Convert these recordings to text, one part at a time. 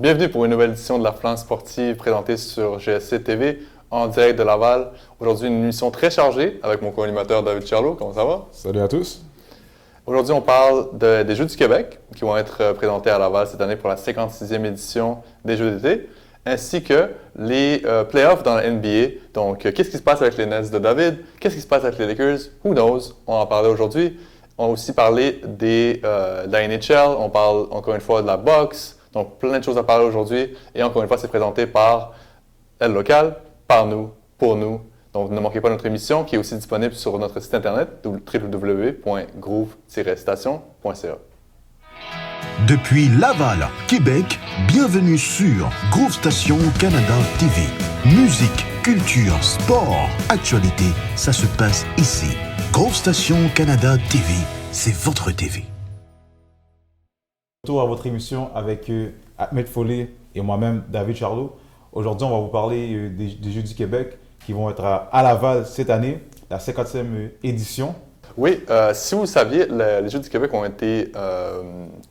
Bienvenue pour une nouvelle édition de la Flamme sportive présentée sur GSC TV en direct de Laval. Aujourd'hui, une émission très chargée avec mon co-animateur David Charlot. Comment ça va? Salut à tous. Aujourd'hui, on parle des Jeux du Québec qui vont être présentés à Laval cette année pour la 56e édition des Jeux d'été, ainsi que les playoffs dans la NBA. Donc, qu'est-ce qui se passe avec les Nets de David? Qu'est-ce qui se passe avec les Lakers? Who knows? On va en parler aujourd'hui. On va aussi parler de la NHL. On parle encore une fois de la boxe. Donc, plein de choses à parler aujourd'hui. Et encore une fois, c'est présenté par Elle Locale, par nous, pour nous. Donc, ne manquez pas notre émission qui est aussi disponible sur notre site internet www.groove-station.ca. Depuis Laval, Québec, bienvenue sur Groove Station Canada TV. Musique, culture, sport, actualité, ça se passe ici. Groove Station Canada TV, c'est votre TV. Retour à votre émission avec Ahmed Follet et moi-même, David Charlot. Aujourd'hui, on va vous parler des Jeux du Québec qui vont être à Laval cette année, la 50e édition. Oui, si vous le saviez, les Jeux du Québec ont été,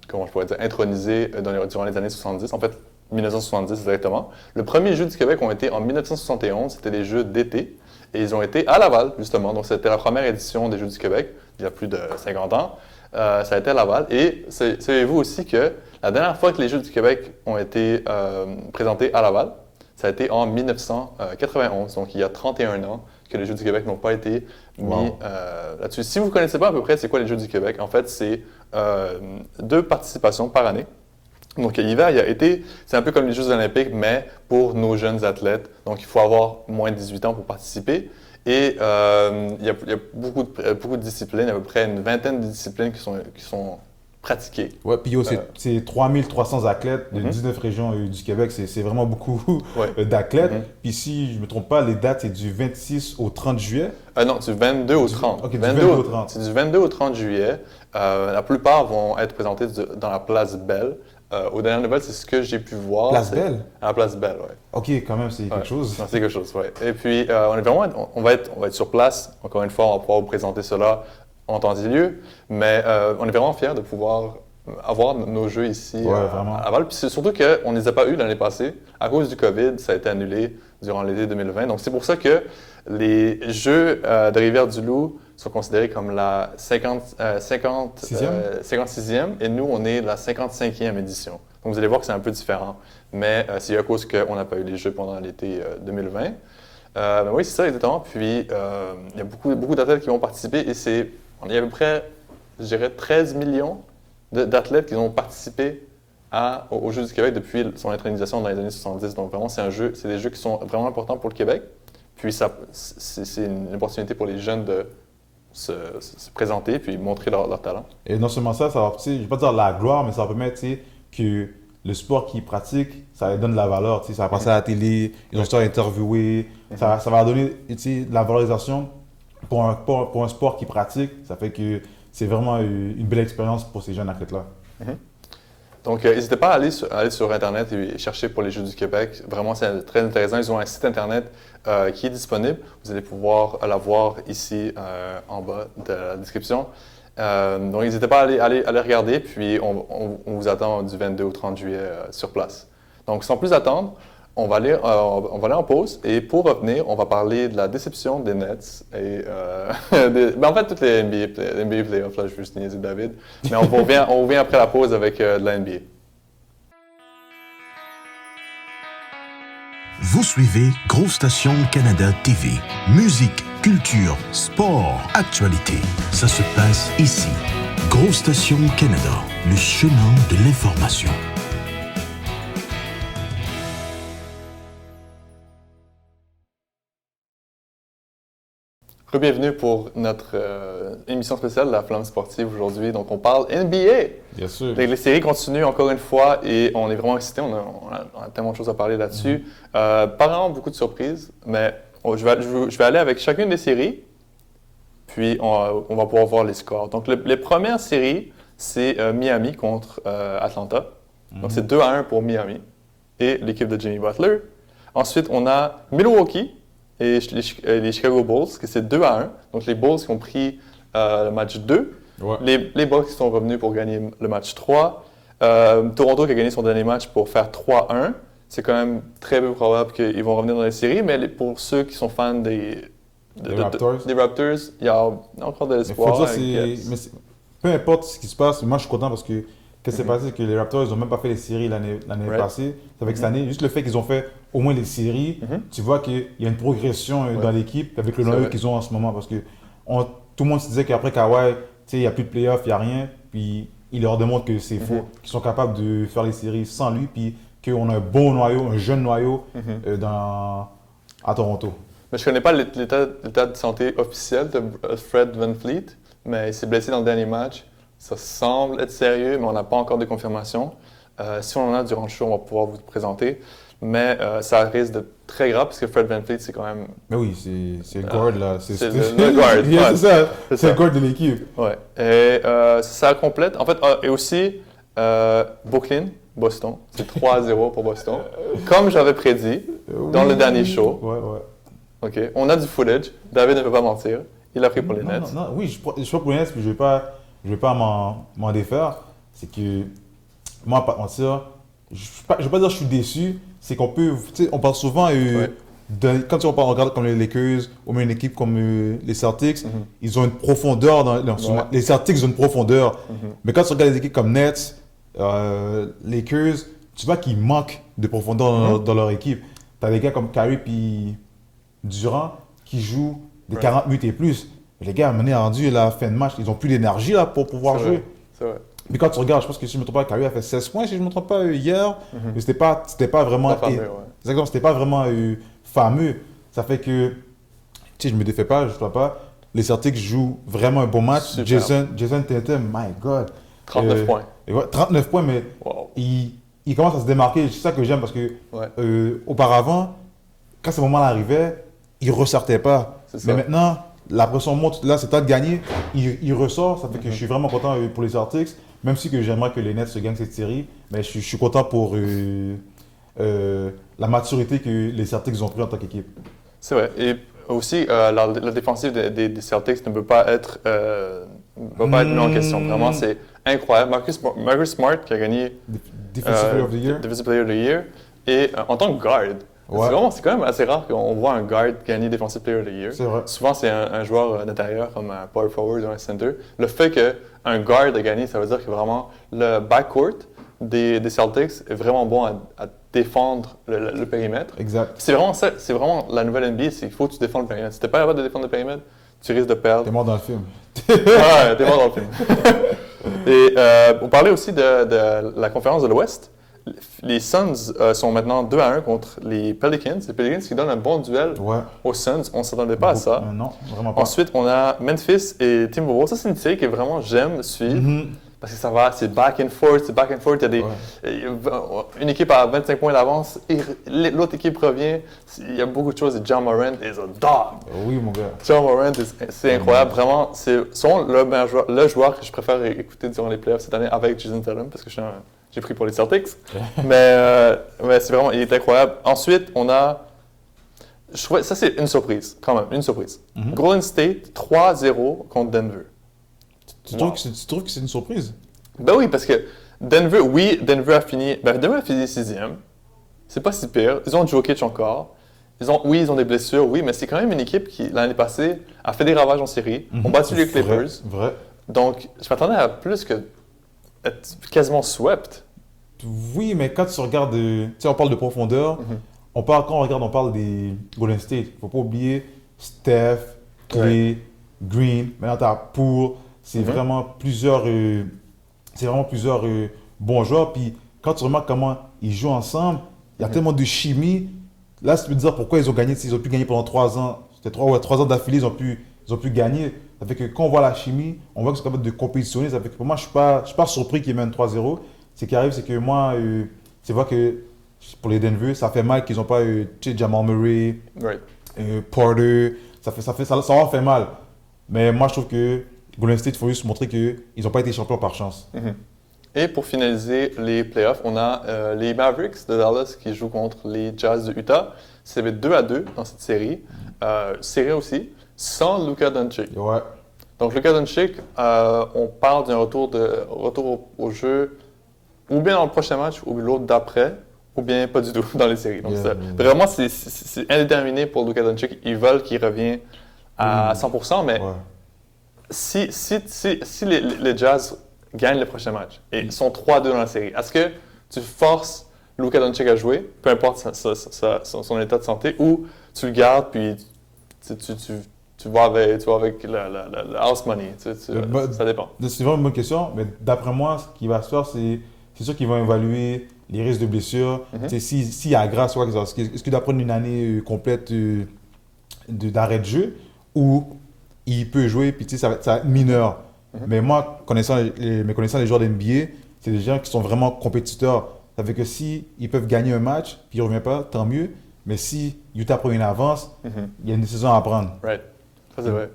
comment je pourrais dire, intronisés durant les années 70, en fait 1970 exactement. Le premier Jeu du Québec ont été en 1971, c'était les Jeux d'été, et ils ont été à Laval justement, donc c'était la première édition des Jeux du Québec, il y a plus de 50 ans. Ça a été à Laval. Et savez-vous aussi que la dernière fois que les Jeux du Québec ont été présentés à Laval, ça a été en 1991, donc il y a 31 ans que les Jeux du Québec n'ont pas été mis là-dessus. Si vous ne connaissez pas à peu près c'est quoi les Jeux du Québec, en fait, c'est 2 participations par année. Donc l'hiver, il y a été, c'est un peu comme les Jeux olympiques, mais pour nos jeunes athlètes. Donc il faut avoir moins de 18 ans pour participer. Et il y a beaucoup de disciplines, à peu près une vingtaine de disciplines qui sont pratiquées. Ouais, puis c'est 3300 athlètes de 19 régions du Québec, c'est vraiment beaucoup d'athlètes. Puis si je ne me trompe pas, les dates, c'est du 26 au 30 juillet. Non, du 22 au 30. Ok, du 22 au 30. C'est du 22 au 30 juillet. La plupart vont être présentés dans la place Belle. Aux dernières nouvelles, c'est ce que j'ai pu voir. Place Belle? À la place Belle, oui. OK, quand même, c'est quelque chose. Non, c'est quelque chose, oui. Et puis, on va être sur place. Encore une fois, on va pouvoir vous présenter cela en temps et lieu. Mais on est vraiment fiers de pouvoir avoir nos jeux ici à Laval. Puis c'est surtout qu'on ne les a pas eus l'année passée. À cause du COVID, ça a été annulé durant l'été 2020. Donc, c'est pour ça que les Jeux de Rivière-du-Loup sont considérés comme la 56e et nous, on est la 55e édition. Donc, vous allez voir que c'est un peu différent. Mais c'est à cause qu'on n'a pas eu les Jeux pendant l'été 2020. Oui, c'est ça exactement. Puis, il y a beaucoup d'athlètes qui vont participer et il y a à peu près, je dirais, 13 millions d'athlètes qui ont participé aux Jeux du Québec depuis son intronisation dans les années 70. Donc, vraiment, c'est des jeux qui sont vraiment importants pour le Québec. Puis, c'est une opportunité pour les jeunes de se présenter puis montrer leur talent. Et non seulement ça va, je ne vais pas dire la gloire, mais ça va permettre que le sport qu'ils pratiquent, ça leur donne de la valeur. Ça va passer à la télé, ils vont se faire interviewer. Ça va donner de la valorisation pour un sport qu'ils pratiquent. Ça fait que c'est vraiment une belle expérience pour ces jeunes athlètes-là. Donc, n'hésitez pas à aller sur Internet et chercher pour les Jeux du Québec. Vraiment, c'est très intéressant. Ils ont un site Internet qui est disponible. Vous allez pouvoir la voir ici en bas de la description. Donc, n'hésitez pas à aller regarder. Puis, on vous attend du 22 au 30 juillet sur place. Donc, sans plus attendre, on va aller en pause. Et pour revenir, on va parler de la déception des Nets. Et, en fait, toutes les NBA playoffs, là, je veux juste niaiser David. Mais on revient après la pause avec de la NBA. Vous suivez Groove Station Canada TV. Musique, culture, sport, actualité, ça se passe ici. Groove Station Canada, le chemin de l'information. Bienvenue pour notre émission spéciale de la Flamme sportive aujourd'hui. Donc, on parle NBA. Bien sûr. Les séries continuent encore une fois et on est vraiment excités. On a tellement de choses à parler là-dessus. Pas vraiment beaucoup de surprises, mais je vais aller avec chacune des séries, puis on va pouvoir voir les scores. Donc, les premières séries, c'est Miami contre Atlanta. Donc, c'est 2-1 pour Miami et l'équipe de Jimmy Butler. Ensuite, on a Milwaukee et les Chicago Bulls, que c'est 2-1. Donc, les Bulls qui ont pris le match 2. Ouais. Les Bucks sont revenus pour gagner le match 3. Toronto qui a gagné son dernier match pour faire 3-1. C'est quand même très peu probable qu'ils vont revenir dans les séries, mais pour ceux qui sont fans des Raptors, il y a encore de l'espoir. Peu importe ce qui se passe, moi je suis content parce que qu'est-ce qui s'est passé, c'est que les Raptors ils n'ont même pas fait les séries l'année passée. Avec cette année, juste le fait qu'ils ont fait au moins les séries, tu vois qu'il y a une progression dans l'équipe avec le noyau qu'ils ont en ce moment. Parce que tout le monde se disait qu'après Kawhi, il n'y a plus de playoffs, il n'y a rien. Puis il leur démontre que c'est faux, qu'ils sont capables de faire les séries sans lui. Puis qu'on a un bon noyau, un jeune noyau à Toronto. Mais je ne connais pas l'état de santé officiel de Fred VanVleet, mais il s'est blessé dans le dernier match. Ça semble être sérieux, mais on n'a pas encore de confirmation. Si on en a durant le show, on va pouvoir vous le présenter. Mais ça risque d'être très grave parce que Fred VanVleet, c'est quand même. Mais oui, c'est le guard là. C'est le guard. C'est ça, c'est le guard de l'équipe. Ouais. Et ça complète. En fait, et aussi, Brooklyn, Boston. C'est 3-0 pour Boston. Comme j'avais prédit dans le dernier show. Ouais. OK. On a du footage. David ne peut pas mentir. Il a pris pour les Nets. Non, oui, je prends pour les Nets, puis je vais pas m'en défaire. C'est que, moi, pas mentir, je vais pas dire que je suis déçu. C'est qu'on peut, tu sais, on parle souvent, quand on regarde comme les Lakers, ou même une équipe comme les Celtics, ils ont une profondeur. Les Celtics ont une profondeur. Mais quand tu regardes les équipes comme Nets, Lakers, tu vois qu'ils manquent de profondeur dans leur équipe. Tu as des gars comme Kyrie puis Durant qui jouent des 40 minutes et plus. Les gars, à un moment donné, rendu la fin de match, ils n'ont plus d'énergie là, pour pouvoir jouer. C'est vrai. Mais quand tu regardes, je pense que si je ne me trompe pas, Kyrie a fait 16 points, si je ne me trompe pas, hier. Mais c'était pas vraiment. Exactement, c'était pas vraiment fameux. Ça fait que, tu sais, je me défais pas, je ne dois pas. Les Celtics jouent vraiment un bon match. Jason Tatum, my God. 39 points. 39 points, mais il commence à se démarquer. C'est ça que j'aime parce que auparavant, quand ce moment-là arrivait, il ne ressortait pas. Mais maintenant, la pression monte. Là, c'est temps de gagner. Il ressort. Ça fait que je suis vraiment content pour les Celtics. Même si que j'aimerais que les Nets se gagnent cette série. Mais je suis content pour la maturité que les Celtics ont pris en tant qu'équipe. C'est vrai. Et aussi, la défensive des Celtics ne peut pas être mise en question. Vraiment, c'est incroyable. Marcus Smart qui a gagné Defensive Player of the Year. Et en tant que guard, c'est quand même assez rare qu'on voit un guard gagner Defensive Player of the Year. C'est vrai. Souvent, c'est un joueur d'intérieur comme un power forward ou un center. Le fait qu'un guard a gagné, ça veut dire que vraiment le backcourt des Celtics est vraiment bon à défendre le périmètre. Exact. C'est vraiment ça, c'est vraiment la nouvelle NBA, c'est qu'il faut que tu défends le périmètre. Si tu n'es pas capable de défendre le périmètre, tu risques de perdre. T'es mort dans le film. Ouais, t'es mort dans le film. Et on parlait aussi de la conférence de l'Ouest. Les Suns sont maintenant 2-1 contre les Pelicans. Les Pelicans qui donnent un bon duel aux Suns. On ne s'attendait pas à ça. Non, vraiment pas. Ensuite, on a Memphis et Timberwolves. Ça, c'est une série que vraiment j'aime suivre. Parce que ça va, c'est back and forth. Il y a une équipe a 25 points d'avance et l'autre équipe revient. Il y a beaucoup de choses. Et Ja Morant is a dog. Oui, mon gars. Ja Morant, c'est incroyable. Vraiment, c'est le joueur que je préfère écouter durant les playoffs cette année avec Jason Tatum parce que j'ai pris pour les Celtics. mais c'est vraiment, il est incroyable. Ensuite, on a, je trouvais, ça c'est une surprise, quand même, une surprise. Golden State 3-0 contre Denver. Tu trouves que c'est une surprise? Ben oui, parce que Denver a fini 6e. C'est pas si pire. Ils ont Jokic encore. Ils ont des blessures, oui, mais c'est quand même une équipe qui, l'année passée, a fait des ravages en série. On battu les Clippers. Vrai. Donc, je m'attendais à plus que être quasiment swept. Oui, mais quand tu regardes, tu sais, on parle de profondeur. Quand on regarde, on parle des Golden State. Il ne faut pas oublier Steph, Clay, Green. Maintenant, tu as Poole. C'est vraiment plusieurs bons joueurs. Puis quand tu remarques comment ils jouent ensemble, il y a tellement de chimie. Là, tu peux te dire pourquoi ils ont gagné. Ils ont pu gagner pendant 3 ans. C'était 3 ans d'affilée, ils ont pu gagner. Ça fait que quand on voit la chimie, on voit qu'ils sont capables de compétitionner. Ça fait que pour moi, je ne suis pas surpris qu'ils mènent 3-0. Ce qui arrive, c'est que moi, c'est vrai que pour les Denver, ça fait mal qu'ils n'ont pas Jamal Murray, Porter. Ça leur fait mal. Mais moi, je trouve que Golden State, il faut juste montrer qu'ils n'ont pas été champions par chance. Et pour finaliser les playoffs, on a les Mavericks de Dallas qui jouent contre les Jazz de Utah. C'est 2-2 dans cette série. Série aussi, sans Luka Doncic. Ouais. Donc Luka Doncic, on parle d'un retour au jeu ou bien dans le prochain match, ou l'autre d'après, ou bien pas du tout dans les séries. Donc, vraiment, c'est indéterminé pour Luka Doncic. Ils veulent qu'il revienne à 100%, mais si les Jazz gagnent le prochain match et ils sont 3-2 dans la série, est-ce que tu forces Luka Doncic à jouer, peu importe son état de santé, ou tu le gardes puis tu vas avec le house money? Ça dépend. C'est vraiment une bonne question, mais d'après moi, ce qui va se faire, c'est sûr qu'ils vont évaluer les risques de blessure. S'il y a grâce, est-ce qu'il doit prendre une année complète d'arrêt de jeu ou il peut jouer, puis ça va être mineur. Mais moi, connaissant les joueurs d'NBA, c'est des gens qui sont vraiment compétiteurs. Ça veut dire que si ils peuvent gagner un match, puis ils ne reviennent pas, tant mieux. Mais si Utah prend une avance, il y a une décision à prendre. Right. Ça, c'est vrai.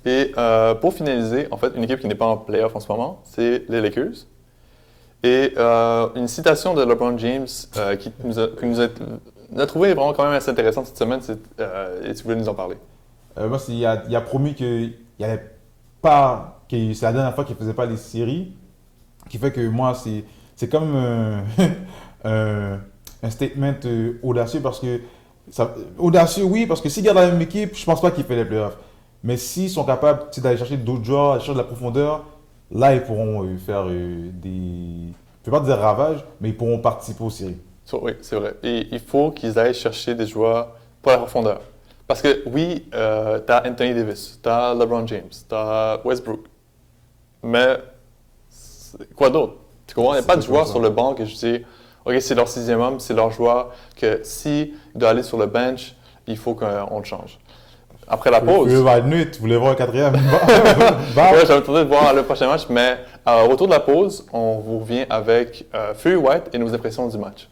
Et pour finaliser, en fait, une équipe qui n'est pas en playoff en ce moment, c'est les Lakers. Et une citation de LeBron James qui nous a trouvé vraiment quand même assez intéressante cette semaine, et tu voulais nous en parler. Moi, il a promis qu'il n'y allait pas, que c'est la dernière fois qu'il ne faisait pas les séries, qui fait que moi, c'est comme un statement audacieux parce que audacieux, oui, parce que s'ils gardent la même équipe, je pense pas qu'ils fait les playoffs. Mais s'ils sont capables d'aller chercher d'autres joueurs, d'aller chercher de la profondeur, là, ils pourront faire des... Je ne vais pas dire ravages, mais ils pourront participer aux séries. Oui, c'est vrai. Et il faut qu'ils aillent chercher des joueurs pour la profondeur. Parce que oui, tu as Anthony Davis, tu as LeBron James, tu as Westbrook. Mais quoi d'autre? Tu comprends? Il n'y a pas de joueur sur le banc que je dis, OK, c'est leur 6e homme, c'est leur joueur, que s'il doit aller sur le bench, il faut qu'on le change. Après la pause. Tu voulais voir un 4e. Ouais, j'avais tenté de voir le prochain match, mais au retour de la pause, on vous revient avec Fury White et nos impressions du match.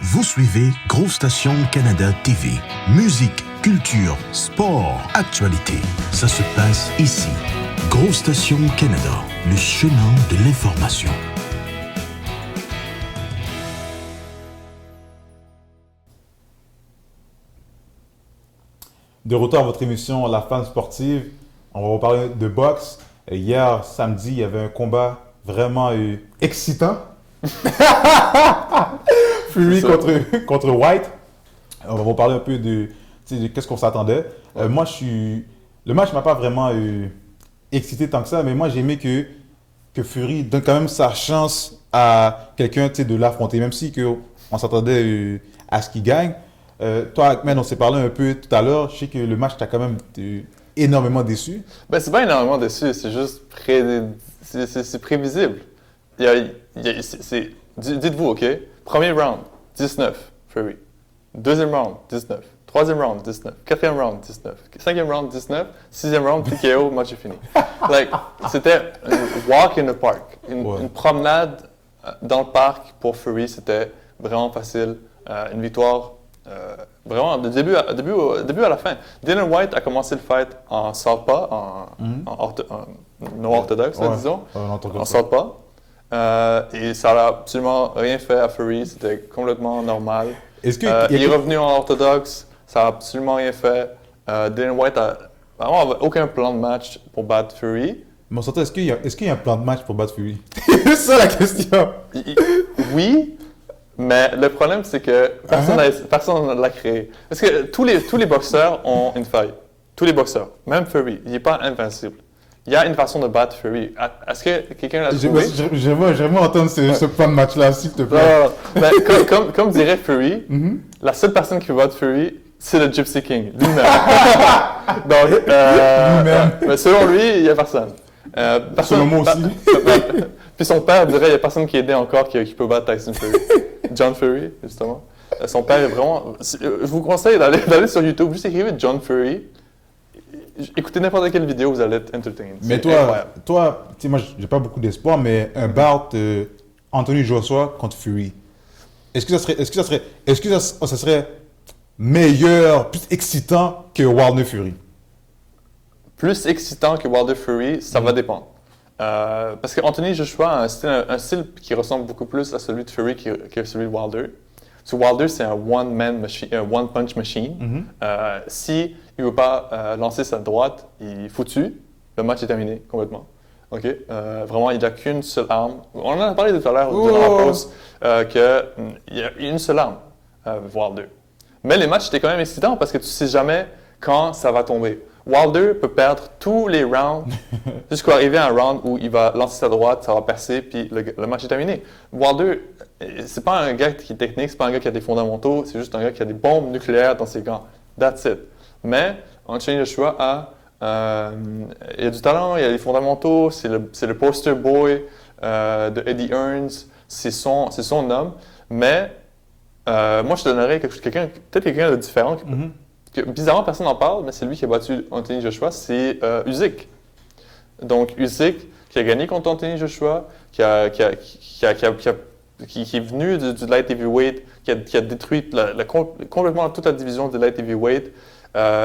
Vous suivez Groove Station Canada TV. Musique, culture, sport, actualité. Ça se passe ici. Groove Station Canada, le chemin de l'information. De retour à votre émission La Femme Sportive, on va vous parler de boxe. Hier, samedi, il y avait un combat vraiment excitant. Fury contre White. On va vous parler un peu de qu'est-ce qu'on s'attendait. Moi, le match ne m'a pas vraiment excité tant que ça, mais moi, j'ai aimé que Fury donne quand même sa chance à quelqu'un de l'affronter, même si on s'attendait à ce qu'il gagne. Toi, Ahmed, on s'est parlé un peu tout à l'heure. Je sais que le match t'a quand même énormément déçu. Ben, c'est pas énormément déçu, c'est juste c'est prévisible. Dites-vous, OK? Premier round, 19, Fury. Deuxième round, 19. Troisième round, 19. Quatrième round, 19. Cinquième round, 19. Sixième round, TKO, match est fini. C'était un walk in the park. Une promenade dans le parc pour Fury, c'était vraiment facile. Une victoire vraiment de début à la fin. Dylan White a commencé le fight en southpaw, non orthodoxe, disons. En southpaw. Et ça n'a absolument rien fait à Fury, c'était complètement normal. Il est revenu en orthodoxe, ça n'a absolument rien fait. Dylan White a vraiment aucun plan de match pour battre Fury. Mais on s'entend, est-ce qu'il y a un plan de match pour battre Fury? C'est ça la question. Oui, mais le problème c'est que personne ne l'a créé. Parce que tous les boxeurs ont une faille. Tous les boxeurs, même Fury, il n'est pas invincible. Il y a une façon de battre Fury. Est-ce que quelqu'un l'a trouvé? J'aimerais entendre ce plan de match-là, s'il te plaît. Comme dirait Fury, la seule personne qui peut battre Fury, c'est le Gypsy King, lui-même. Donc, mais selon lui, il n'y a personne. Selon moi aussi. Puis son père dirait qu'il n'y a personne qui aidait encore qui peut battre Tyson Fury. John Fury, justement. Son père est vraiment... Je vous conseille d'aller sur YouTube, juste écrivez John Fury. Écoutez n'importe quelle vidéo, vous allez être entertained. Mais toi, tu sais, moi, j'ai pas beaucoup d'espoir, mais un bout Anthony Joshua contre Fury, est-ce que ça serait meilleur, plus excitant que Wilder Fury? Plus excitant que Wilder Fury, ça va dépendre. Parce qu'Anthony Joshua a un style qui ressemble beaucoup plus à celui de Fury que celui de Wilder. So Wilder, c'est un one-punch machine. Si il ne veut pas lancer sa droite, il est foutu. Le match est terminé complètement. OK? Vraiment, il n'y a qu'une seule arme. On en a parlé tout à l'heure durant la pause, qu'il y a une seule arme, voire deux. Mais les matchs étaient quand même excitants parce que tu ne sais jamais quand ça va tomber. Wilder peut perdre tous les rounds jusqu'à arriver à un round où il va lancer sa droite, ça va percer, puis le match est terminé. Wilder, c'est pas un gars qui est technique, c'est pas un gars qui a des fondamentaux, c'est juste un gars qui a des bombes nucléaires dans ses gants. That's it. Mais Anthony Joshua il a du talent, il a des fondamentaux, c'est le poster boy de Eddie Hearns, c'est son homme. Mais moi, je te donnerais peut-être quelqu'un de différent. Bizarrement, personne n'en parle, mais c'est lui qui a battu Anthony Joshua, c'est Usyk. Donc, Usyk, qui a gagné contre Anthony Joshua, qui est venu du light heavyweight, qui a détruit complètement toute la division du light heavyweight.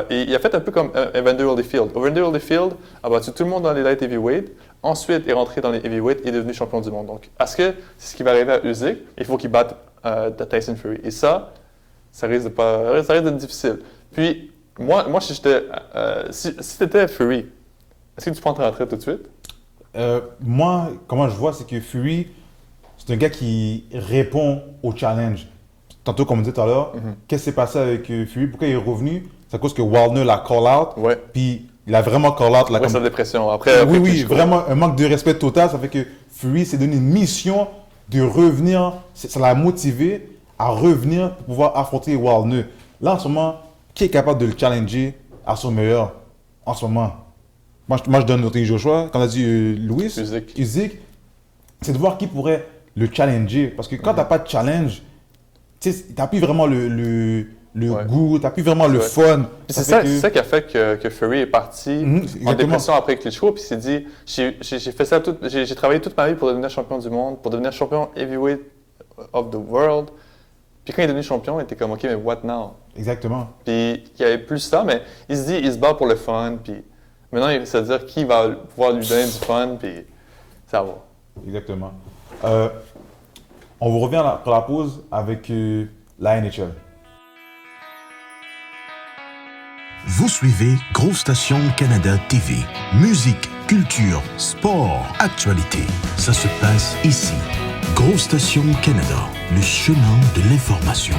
Et il a fait un peu comme Evander Holyfield. Evander Holyfield a battu tout le monde dans les light heavyweight, ensuite est rentré dans les heavyweight et est devenu champion du monde. Donc, est-ce que c'est ce qui va arriver à Usyk? Il faut qu'il batte Tyson Fury. Et ça risque d'être difficile. Puis, moi si tu étais Fury, est-ce que tu prends ta retraite tout de suite? Moi, comment je vois, c'est que Fury, c'est un gars qui répond au challenge. Tantôt, comme on disait tout à l'heure, qu'est-ce qui s'est passé avec Fury? Pourquoi il est revenu? C'est à cause que Wilder l'a call out. Ouais. Puis, il a vraiment call out. Ouais, sa dépression. Après, oui, vraiment un manque de respect total. Ça fait que Fury s'est donné une mission de revenir. Ça l'a motivé à revenir pour pouvoir affronter Wilder. Là, en ce moment, qui est capable de le challenger à son meilleur en ce moment? Moi, je donne Anthony Joshua, comme a dit Louis, Usyk, c'est de voir qui pourrait le challenger. Parce que quand tu n'as pas de challenge, tu n'as plus vraiment le goût, tu n'as plus vraiment le fun. C'est ça qui a fait que Fury est parti en dépression après Klitschko, puis il s'est dit, j'ai travaillé toute ma vie pour devenir champion du monde, pour devenir champion heavyweight of the world. Puis quand il est devenu champion, il était comme, OK, mais what now? Exactement. Puis il n'y avait plus ça, mais il se bat pour le fun, puis maintenant, il va se dire qui va pouvoir lui donner du fun, puis ça va. Exactement. On vous revient après la pause avec la NHL. Vous suivez Groove Station Canada TV. Musique, culture, sport, actualité. Ça se passe ici. Groove Station Canada, le chemin de l'information.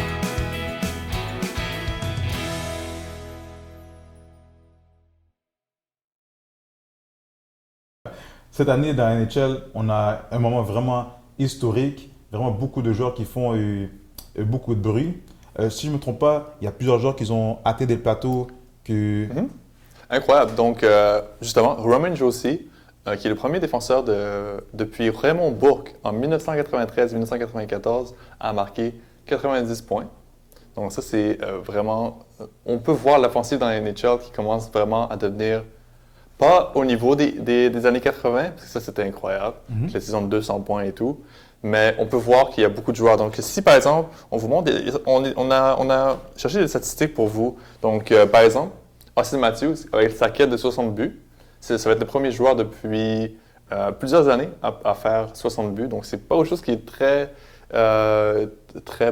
Cette année, dans la NHL, on a un moment vraiment historique. Vraiment beaucoup de joueurs qui font beaucoup de bruit. Si je ne me trompe pas, il y a plusieurs joueurs qui ont atteint des plateaux que... Incroyable. Donc, justement, Roman Josi, qui est le premier défenseur depuis Raymond Bourque en 1993-1994, a marqué 90 points. Donc ça, c'est vraiment... On peut voir l'offensive dans la NHL qui commence vraiment à devenir... Pas au niveau des années 80, parce que ça, c'était incroyable, la saison de 200 points et tout. Mais on peut voir qu'il y a beaucoup de joueurs. Donc, si par exemple, on vous montre, on a cherché des statistiques pour vous. Donc, par exemple, Austin Matthews, avec sa quête de 60 buts, ça va être le premier joueur depuis plusieurs années à faire 60 buts. Donc, c'est pas quelque chose qui est très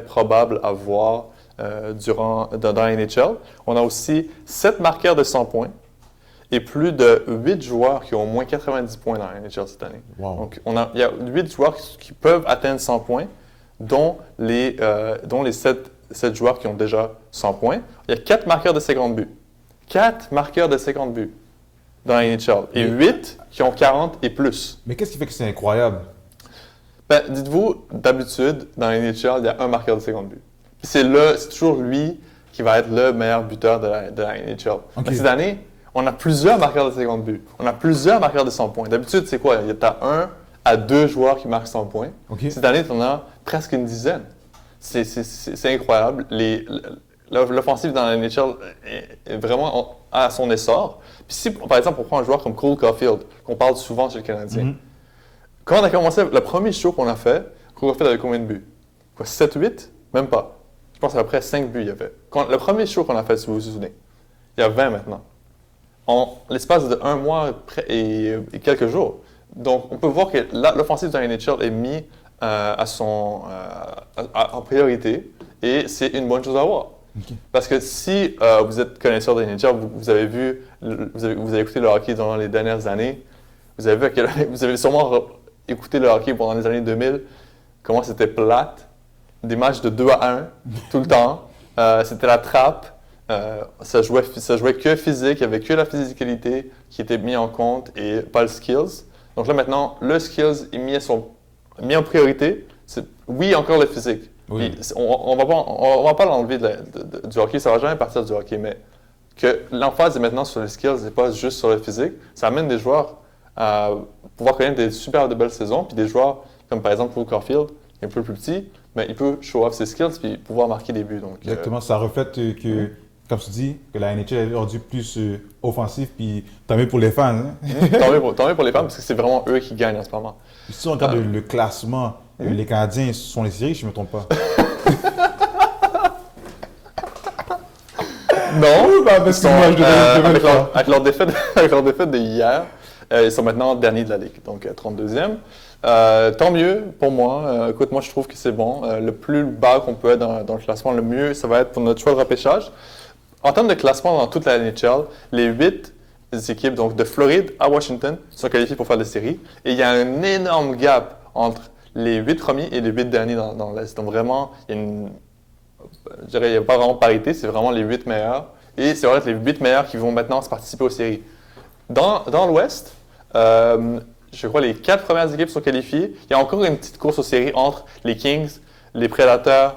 probable à voir dans la NHL. On a aussi 7 marqueurs de 100 points. Et plus de 8 joueurs qui ont au moins 90 points dans la NHL cette année. Wow. Donc, il y a 8 joueurs qui peuvent atteindre 100 points, dont les 7 joueurs qui ont déjà 100 points. Il y a 4 marqueurs de 50 buts. 4 marqueurs de 50 buts dans la NHL. Et 8 qui ont 40 et plus. Mais qu'est-ce qui fait que c'est incroyable? Ben, dites-vous, d'habitude, dans la NHL, il y a un marqueur de 50 buts. Puis c'est toujours lui qui va être le meilleur buteur de la NHL. Okay. Cette année, on a plusieurs marqueurs de 50 buts. On a plusieurs marqueurs de 100 points. D'habitude, c'est quoi? Tu as 1 à 2 joueurs qui marquent 100 points. Okay. Cette année, tu en as presque une dizaine. C'est incroyable. L'offensive dans la NHL est vraiment à son essor. Puis si, par exemple, on prend un joueur comme Cole Caulfield, qu'on parle souvent chez le Canadien. Quand on a commencé, le premier show qu'on a fait, Cole Caulfield avait combien de buts? 7-8? Même pas. Je pense à peu près 5 buts il y avait. Le premier show qu'on a fait, si vous vous souvenez, il y a 20 maintenant. En l'espace de 1 mois et quelques jours. Donc, on peut voir que l'offensive de la NHL est mise en priorité et c'est une bonne chose à voir. Okay. Parce que si vous êtes connaisseur de la NHL, vous avez écouté le hockey durant les dernières années, Vous avez vu vous avez sûrement écouté le hockey pendant les années 2000, comment c'était plate, des matchs de 2-1 tout le temps, c'était la trappe, ça jouait que physique, il n'y avait que la physicalité qui était mise en compte et pas le skills. Donc là maintenant, le skills est mis en priorité. Oui, encore le physique. Oui. On va pas l'enlever du hockey, ça va jamais partir du hockey, mais que l'emphase est maintenant sur les skills et pas juste sur le physique, ça amène des joueurs à pouvoir connaître des super de belles saisons, puis des joueurs comme par exemple Cole Caulfield, qui est un peu plus petit, mais il peut show off ses skills puis pouvoir marquer des buts. Donc, Exactement, ça reflète que, comme tu dis, que la NHL est rendue plus offensive, puis tant mieux pour les fans. Hein? Tant mieux pour les fans, parce que c'est vraiment eux qui gagnent en ce moment. Si on regarde le classement, les Canadiens sont les séries, je ne me trompe pas. Non, parce que avec leur défaite de hier, ils sont maintenant derniers de la Ligue, donc 32e. Tant mieux pour moi. Écoute, moi je trouve que c'est bon. Le plus bas qu'on peut être dans le classement, le mieux, ça va être pour notre choix de repêchage. En termes de classement dans toute la NHL, les 8 équipes donc de Floride à Washington sont qualifiées pour faire des séries. Et il y a un énorme gap entre les 8 premiers et les 8 derniers dans l'Est. Donc vraiment, il y a pas vraiment parité, c'est vraiment les 8 meilleurs. Et c'est vrai que les 8 meilleurs qui vont maintenant se participer aux séries. Dans l'Ouest, je crois que les 4 premières équipes sont qualifiées. Il y a encore une petite course aux séries entre les Kings, les Predators,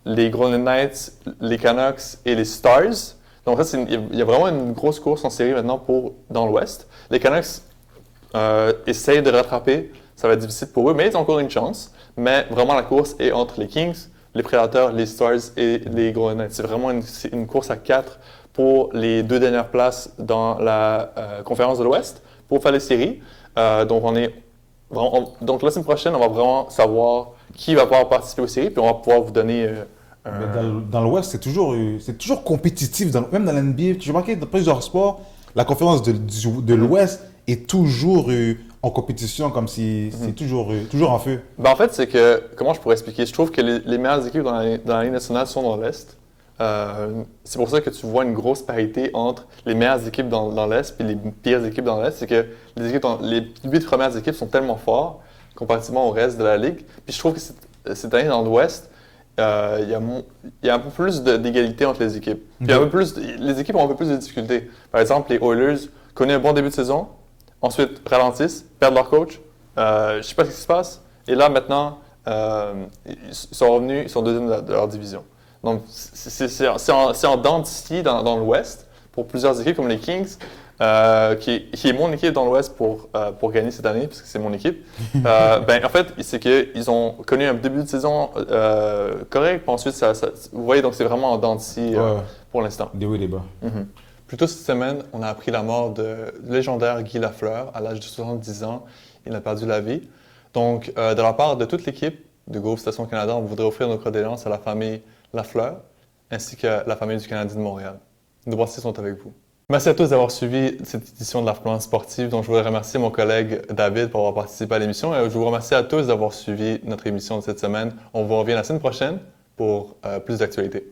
les Golden Knights, les Canucks et les Stars. Donc ça, il y a vraiment une grosse course en série maintenant dans l'Ouest. Les Canucks essayent de rattraper. Ça va être difficile pour eux, mais ils ont encore une chance. Mais vraiment, la course est entre les Kings, les Predators, les Stars et les Golden Knights. C'est vraiment une course à 4 pour les 2 dernières places dans la conférence de l'Ouest pour faire les séries. Donc la semaine prochaine, on va vraiment savoir qui va pouvoir participer aux séries, puis on va pouvoir vous donner dans l'Ouest, c'est toujours compétitif. Même dans l'NBA, j'ai remarqué dans plusieurs sports, la conférence de l'Ouest est toujours en compétition, comme si c'est toujours en feu. Ben en fait, c'est que, comment je pourrais expliquer? Je trouve que les meilleures équipes dans la Ligue nationale sont dans l'Est. C'est pour ça que tu vois une grosse parité entre les meilleures équipes dans l'Est et les pires équipes dans l'Est. C'est que les 8 premières équipes sont tellement fortes comparativement au reste de la Ligue. Puis je trouve que cette année dans l'Ouest, il y a un peu plus d'égalité entre les équipes. Puis les équipes ont un peu plus de difficultés. Par exemple, les Oilers connaissent un bon début de saison, ensuite ralentissent, perdent leur coach. Je ne sais pas ce qui se passe. Et là, maintenant, ils sont revenus, ils sont deuxième de leur division. Donc, c'est en dents de scie dans l'Ouest pour plusieurs équipes comme les Kings, qui est mon équipe dans l'Ouest pour gagner cette année, parce que c'est mon équipe. En fait, c'est qu'ils ont connu un début de saison correct, puis ensuite, vous voyez, donc c'est vraiment en dents de scie pour l'instant. Des hauts et des bas. Mm-hmm. Plus tôt cette semaine, on a appris la mort du légendaire Guy Lafleur. À l'âge de 70 ans, il a perdu la vie. Donc, de la part de toute l'équipe de Groupe Station Canada, on voudrait offrir nos condoléances à la famille Lafleur, ainsi que la famille du Canadien de Montréal. Nos pensées sont avec vous. Merci à tous d'avoir suivi cette édition de l'Influence sportive. Donc, je voudrais remercier mon collègue David pour avoir participé à l'émission. Et je vous remercie à tous d'avoir suivi notre émission de cette semaine. On vous revient la semaine prochaine pour plus d'actualités.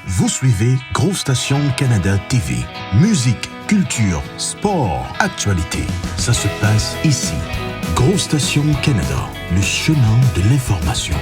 Vous suivez Groove Station Canada TV. Musique, culture, sport, actualité. Ça se passe ici. Groove Station Canada, le chemin de l'information.